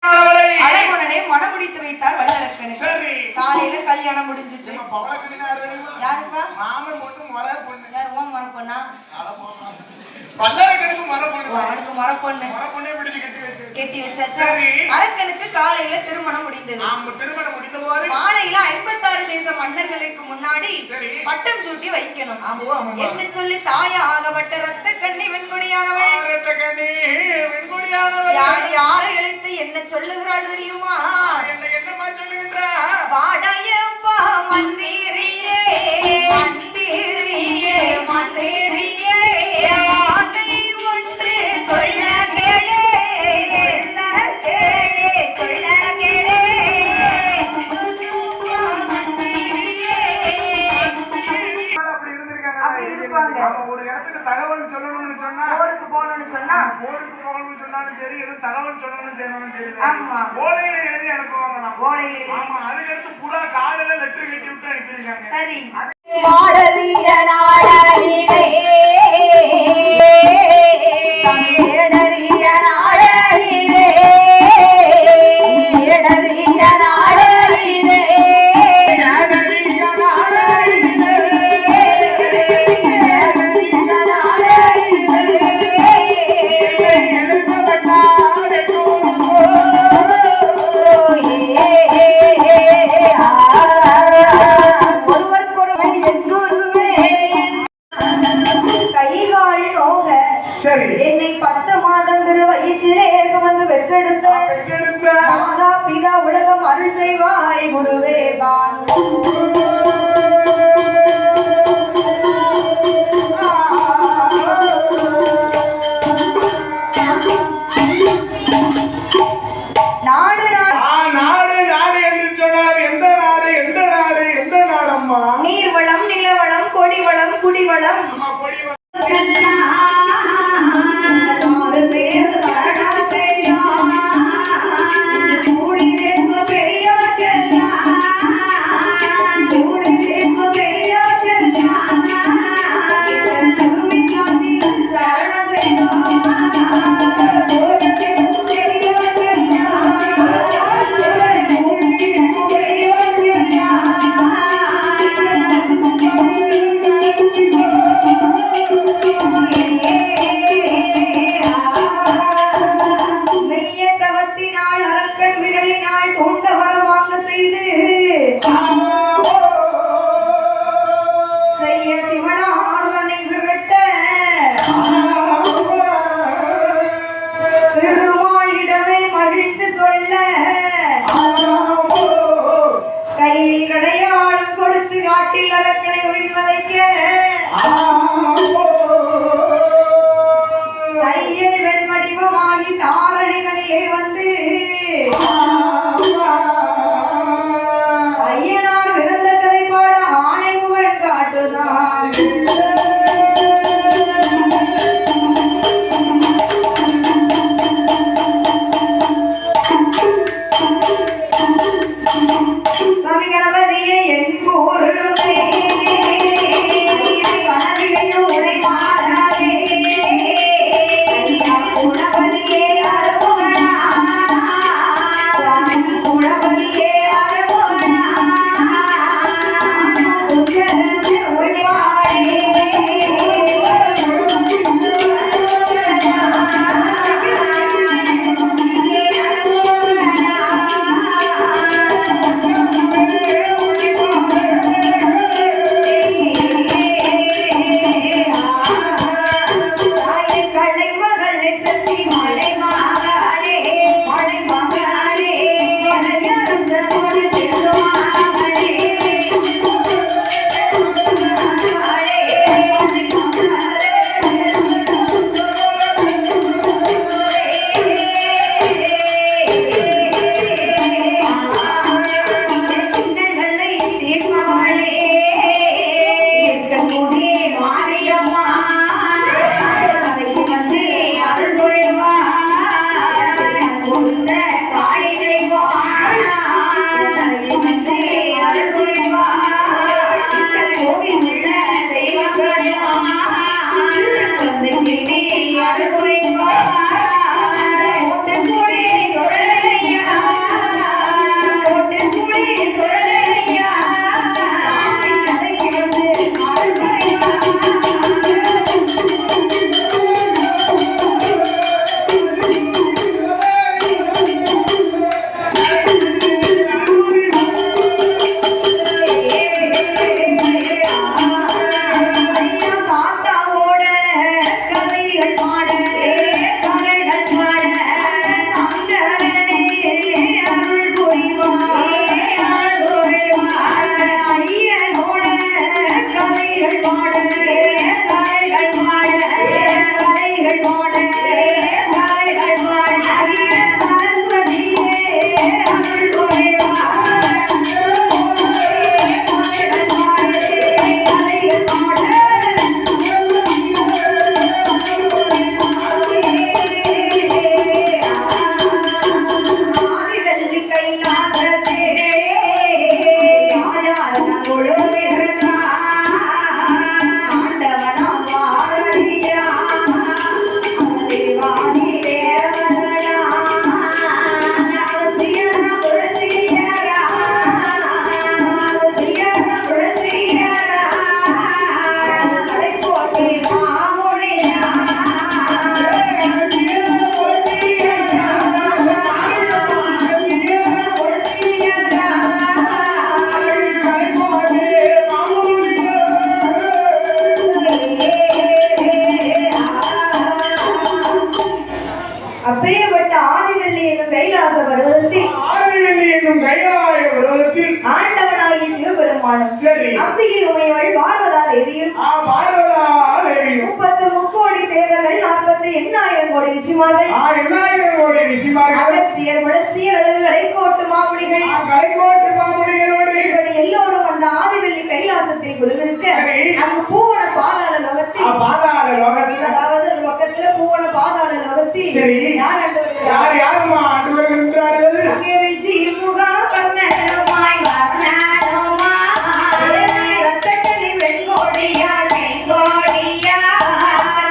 அழகுடனே மனம் முடித்து வைத்தார் வல்லரக்கன். காலையில கல்யாணம் முடிஞ்சிச்சு. யாருப்பா? மாமன் பொண்ணு மர பொண்ணு. யார் ஓம் மர பொண்ணா? வல்லரக்கனுக்கு மர பொண்ணு. அவனுக்கு மர பொண்ணு. மர பொண்ணே பிடிச்சு கட்டி வச்சாச்சா? அரக்கனுக்கு காலையில திருமணம் முடிந்தது. ஆமா, திருமணம் முடிந்தபோது மாலையில 56 தேச மன்னர்களுக்கு முன்னாடி பட்டம் சூட்டி வைக்கணும். என்ன சொல்லி தாயாகப்பட்ட ரத்த கண்ணி வெண்கொடியானவள். ரத்த கண்ணி வெண்கொடியானவள் யார் யாரை அழைத்து என்ன சொல்லுகிறாள் தெரியுமா? என்னமா சொல்லுகின்றா? வாடாயப்பா மந்திரியே மந்திரியே மந்திரியே ஆட்டை ஒன்று சொல்ல கேளே கேளே சொல்ல கேளே ஒரு இடத்துக்கு தகவல் சொல்லணும்னு சொன்னா போருக்கு போகணும்னு சொன்னா போருக்கு போகணும்னு சொன்னாலும் சரி, எதுவும் தகவல் சொல்லணும்னு செய்யணும்னு சரி, ஆமா ஓலையில எழுதி அனுப்புவாங்களாம். ஓலையில ஆமா, அதுக்கடுத்து புறா காலையில லெட்டர் கட்டி விட்டு அனுப்பியிருக்காங்க. சரி. பாரதிய நாடறியே தமிழறிய நாடறியே இடறிய நாடறியே என்னை 10 மாதம் வயிற்றிலே சுமந்து பெற்றெடுத்த மாதா பிதா உலகம் அருள் செய்வாய் குருவே தான். நாடு நாடு நாடு என்று சொன்னால் எந்த நாடு எந்த நாடு எந்த நாடம்மா? நீர்வளம் நிலவளம் கொடிவளம் குடிவளம் பருவத்தில் ஆதிவெள்ளி என்னும் கைலாய பருவத்தில் ஆண்டவனாகிய சிவபெருமானும் சரி அம்பிகை உமையவள் பார்வதா தேவியும் பார்வதா தேவியும் 30 முக்கோடி தேவர்கள் 48,000 கோடி ரிஷிமார்கள் 8,000 கோடி ரிஷிமார்கள் அகத்தியர் முழத்தியர் அழகுகளை கோட்டு மாமுடிகள் கைகோட்டு மாமுடிகளோடு இப்படி எல்லோரும் அந்த ஆதிவெள்ளி கைலாசத்தை குழுவிருக்க அங்கு பூவன பாதாள லோகத்தில் பாதாள லோகத்தில் அதாவது அந்த பக்கத்துல பூவன பாதாள லோகத்தில் சரி. யார் ஆண்டு வருகிறார்? யார் யாருமா ஆண்டு வருகின்றார்கள் அங்கே விஜி முகா கர்ணனுமாய் வர்ணனுமாய் ரத்தக்கனி வெண்கோடியாள் வெண்கோடியா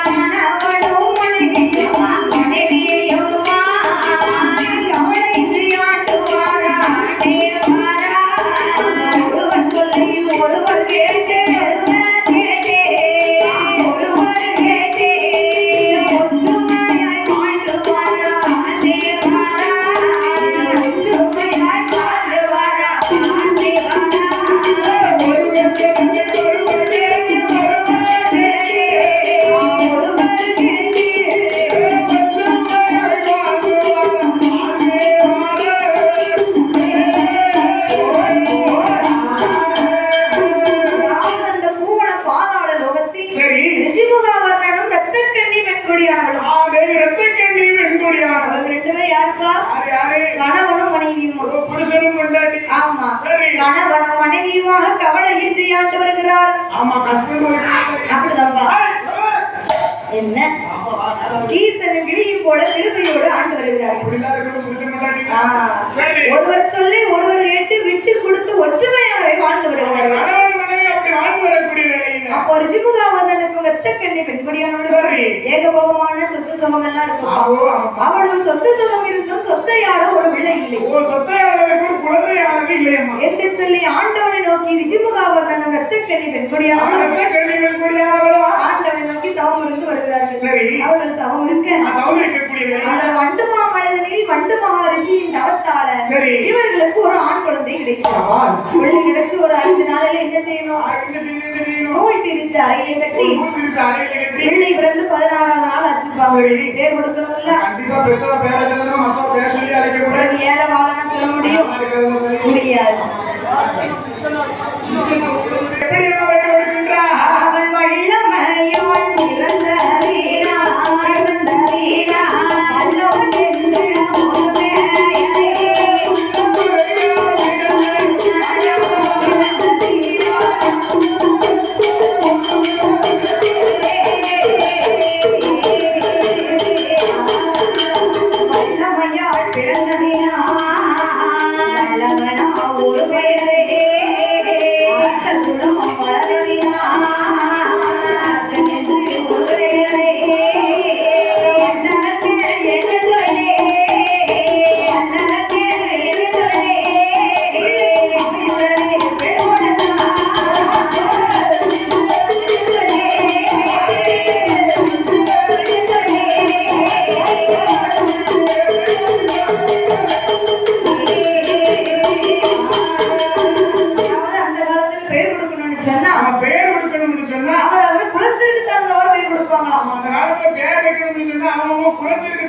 கணவனும் மனைவியுமா கவலையின்றி ஆண்டுவாரா ஆண்டேவாரா ஒருவர் சொல்லை ஒருவர் கேட்டு ஒருவர் கேட்டு ஒற்றுமையாய் வாழ்ந்துவாரா ஆண்டேவாரா ஒற்றுமையாய் வாழ்ந்துவாரா ஆண்டேவாரா ஒருவர் கேட்டு ஒருவர் கேட்டு ஒருவர் கேட்டு ஒருவர் கேட்டு அந்த பூவன பாதாள லோகத்தில் சரி. ரிஜிமுகாவர்ணனும் ரத்தக்கண்ணி வெண்கொடியானவளும் ரத்தக்கண்ணி வெண்கொடியானவர் அவங்க 2 பேரும் யாருக்கா யாரு கணவனும் மனைவியும் புருஷனும் கொண்டாடி ஆமா சரி. கணவனும் மனைவியுமாக கவலையின்றி ஆண்டு வருகிறார் ஆமா கஷ்டம் அப்படிதான்பா என்ன கீர்த்தனும் கிளியும் போல திருமையோடு ஆண்டு வருகிறார்கள் ஆ. சரி. ஒருவர் சொல்லி ஒருவர் கேட்டு விட்டு கொடுத்து ஒற்றுமையாகவே வாழ்ந்து வருகிறார்கள் கணவன் மனைவி அப்படி வாழ்ந்து வரக்கூடிய வேலையில அப்போ ரிஜிமுகாவர்ணனுக்கு ரத்தக்கண்ணி பெண்கொடியானவர்கள் சரி. ஏகபோகமான சொத்து சுகம் எல்லாம் இருக்கும் ஆவோ, ஆமா. அவளும் சொத்து சுகம் இருந்தும் சொத்தையாட ஒரு பிள்ளை இல்லை சொத்தையாளருக்கு குழந்தையாக இல்லையம்மா என்று சொல்லி ஆண்டவனை நோக்கி ரிஜிமுகாவர்ணனும் ரத்தக்கண்ணி பெண்கொடியானவர்கள் ரத்தக்கண்ணி வெண்கொடியானவளா ஆண்டவனை நோக்கி தவம் இருந்து வருகிறார்கள் சரி. அவர்கள் தவம் இருக்க தவறு இருக்கக்கூடிய வேலை அந்த வண்டு மாமலனில் வண்டு மகாரிஷியின் தவத்தால சரி. இவர்களுக்கு ஒரு ஆண் குழந்தை கிடைக்கும் சவால். குழந்தை கிடைச்சு ஒரு 5 நாளில என்ன செய்யணும் என்ன செய்யணும் நூல் திரித்து அறையை கட்டி மூத்திருக்க அறையில கட்டி பிள்ளை பிறந்து 16ஆவது நாள் ஆச்சுப்பாங்க சரி. பேர் கொடுக்கணும்ல கண்டிப்பா பெற்றோர் பேர சொல்லணும் மத்தவங்க பேர சொல்லி அழைக்கக்கூடாது ஒரு ஏழை வாழணும் சொல்ல முடியும் முடியாது எப்படி என்ன வைக்க வருகின்றா அவன் வல்லமையோன் பிறந்த வீரா பிறந்த வீரா அல்லோன் என்று வல்லமையால் பிறந்த வீரா வல்லவனா ஒரு பெயரே குணம் வளரவினா ஒரு பெயரே அண்ணனுக்கு என்ன சொல்லே அண்ணனுக்கு என்ன சொல்லே அந்த காலத்துல பேர் கொடுக்கணும்னு சொன்னா அவன் பேர் கொடுக்கணும்னு சொன்னா அவர் குலத்திற்கு தகுந்தவாறு பேர் கொடுப்பாங்களாம் அந்த காலத்துல பேர் வைக்கணும்னு சொன்னா அவங்க குலத்திற்கு